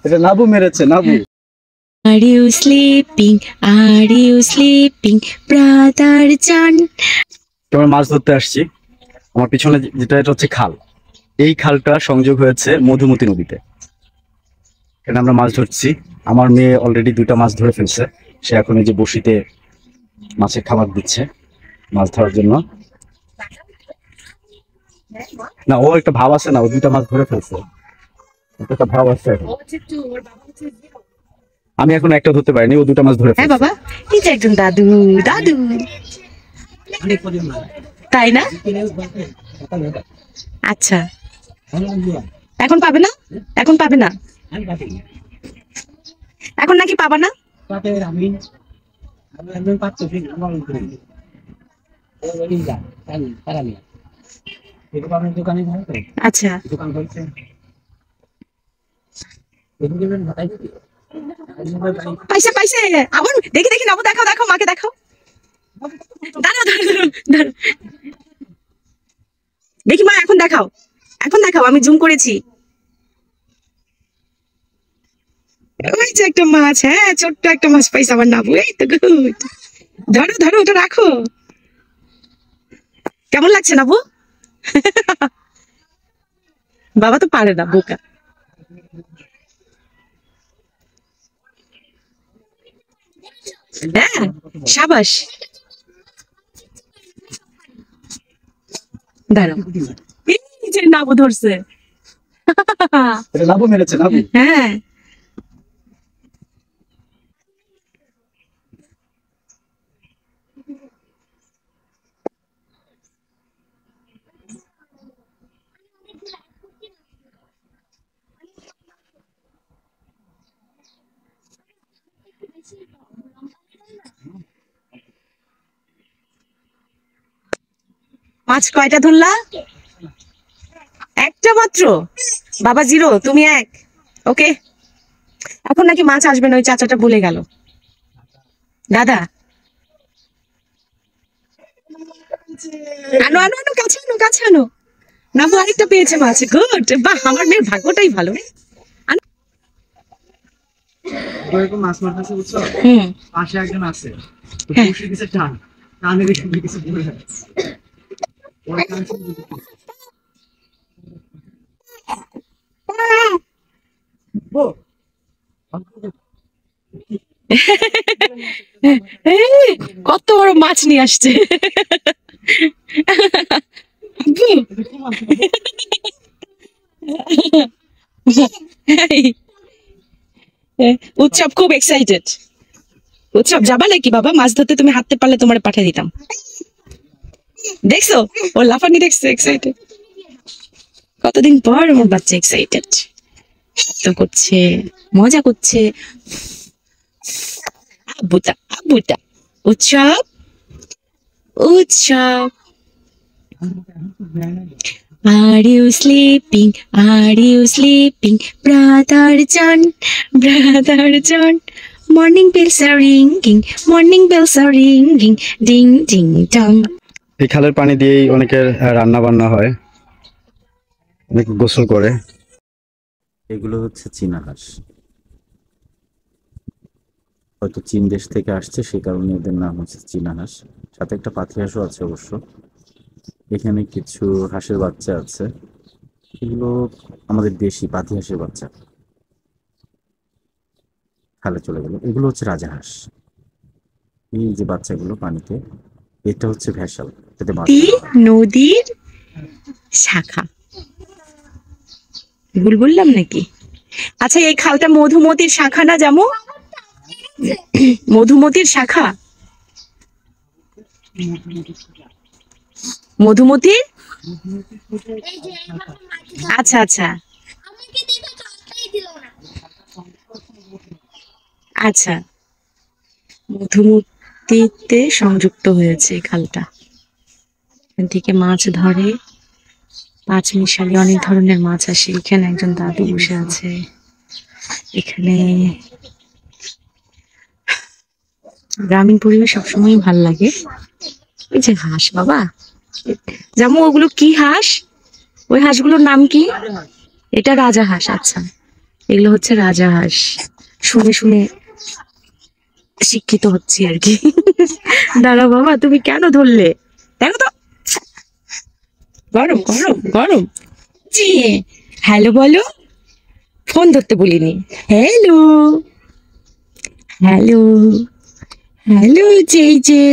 এটা নাবু মেরেছে, Nabu. Are you sleeping? Are you sleeping, brother John? তোমার মাছ ধরতে আসছি। আমার পিছনে যেটা, এটা হচ্ছে খাল। এই খালটা সংযোগ হয়েছে মধুমতি নদীতে। এখানে আমরা মাছ ধরছি। আমার মেয়ে অলরেডি 2টা মাছ ধরে ফেলছে। সে এখন এই যে বড়শিতে মাছের খাবার দিচ্ছে মাছ ধরার জন্য। না, ও একটা ভাব আছে না, ও 2টা মাছ ধরে ফেলছে, একটা ভাব আছে। আমি এখন একটা ধরতে পারিনি, ও 2টা মাছ ধরে হ্যাঁ ফেলছে। বাবা, এই যে একজন দাদু, দাদু তাই না? আচ্ছা, এখন পাবে না, এখন পাবে না, এখন নাকি পাবা না? আচ্ছা, পাইছে পাইছে। আবার দেখি দেখি নাবো, দেখাও দেখাও, মাকে দেখাও। দাঁড়াও দাঁড়াও দাঁড়াও, দেখি মা, এখন দেখাও, এখন দেখাও, আমি জুম করেছি। ওই যে একটা মাছ, হ্যাঁ ছোট্ট একটা মাছ পাইছে আমার নাবু। এই তো গুড, ধরো ধরো, ওটা রাখো। কেমন লাগছে নাবু? বাবা তো পারে না, বোকা। হ্যাঁ, সাবাস। দাঁড়াও, এই যে নাবু ধরছে। এটা নাবু মেরেছে, নাবু। হ্যাঁ, মাছ কয়টা ধরলা? একটা মাত্র? বাবা 0, তুমি 1। ওকে, এখন নাকি মাছ আসবে না, ওই চাচাটা বলে গেল। দাদা আনো আনো আনো, কাছে আনো, কাছে আনো। নাবু আরেকটা পেয়েছে মাছ, গুড। বাহ, আমার মেয়ের ভাগ্যটাই ভালো। মাছ মারতেছে, বুঝছো? পাশে একজন আছে, হ্যাঁ। টান টানে কিছু বলে যাচ্ছে। কত বড় মাছ নিয়ে আসছে। উৎসব খুব এক্সাইটেড। উৎসব যাবা নাকি বাবা মাছ ধরতে? তুমি হাঁটতে পারলে তোমার পাঠিয়ে দিতাম। দেখছো ও লাফানি, দেখছো এক্সাইটেড। কতদিন পর আমার বাচ্চা এক্সাইটেড, শব্দ করছে, মজা করছে। আব্বুটা আব্বুটা। উৎসব উৎসব। Are you sleeping? Are you sleeping, brother John? Brother John. Morning bells are ringing. Morning bells are ringing. Ding ding dong. এই খালের পানি দিয়েই অনেকের রান্না বান্না হয়, অনেকে গোসল করে। এগুলো হচ্ছে চীনা হাঁস, হয়তো চীন দেশ থেকে আসছে, সেই কারণে এদের নাম হচ্ছে চীনা হাঁস। সাথে একটা পাতি হাঁসও আছে অবশ্য। এখানে কিছু হাঁসের বাচ্চা আছে, এগুলো আমাদের দেশি পাতি হাঁসের বাচ্চা। খালে চলে গেল। এগুলো হচ্ছে রাজাহাঁস। এই যে বাচ্চাগুলো পানিতে, এটা হচ্ছে ভেসাল, এটাতে মাছ। নদীর শাখা ভুল বললাম নাকি? আচ্ছা, এই খালটা মধুমতির শাখা না? যেমন মধুমতির শাখা, মধুমতির। আচ্ছা আচ্ছা আচ্ছা, মধুমতিতে সংযুক্ত হয়েছে এই খালটা। এখান থেকে মাছ ধরে, পাঁচ মিশালি অনেক ধরনের মাছ আসে। এখানে একজন দাদু বসে আছে। এখানে গ্রামীণ পরিবেশ সবসময় ভাল লাগে। এই যে হাঁস বাবা, যেমন ওগুলো কি হাঁস? ওই হাঁসগুলোর নাম কি? এটা রাজাহাঁস। আচ্ছা, এগুলো হচ্ছে রাজাহাঁস। শুনে শুনে শিক্ষিত হচ্ছি আর কি। দাঁড়াও বাবা, তুমি কেন ধরলে? দেখো তো, গরম গরম গরম। জি, হ্যালো বলো। ফোন ধরতে বলিনি। Hello hello hello, J J.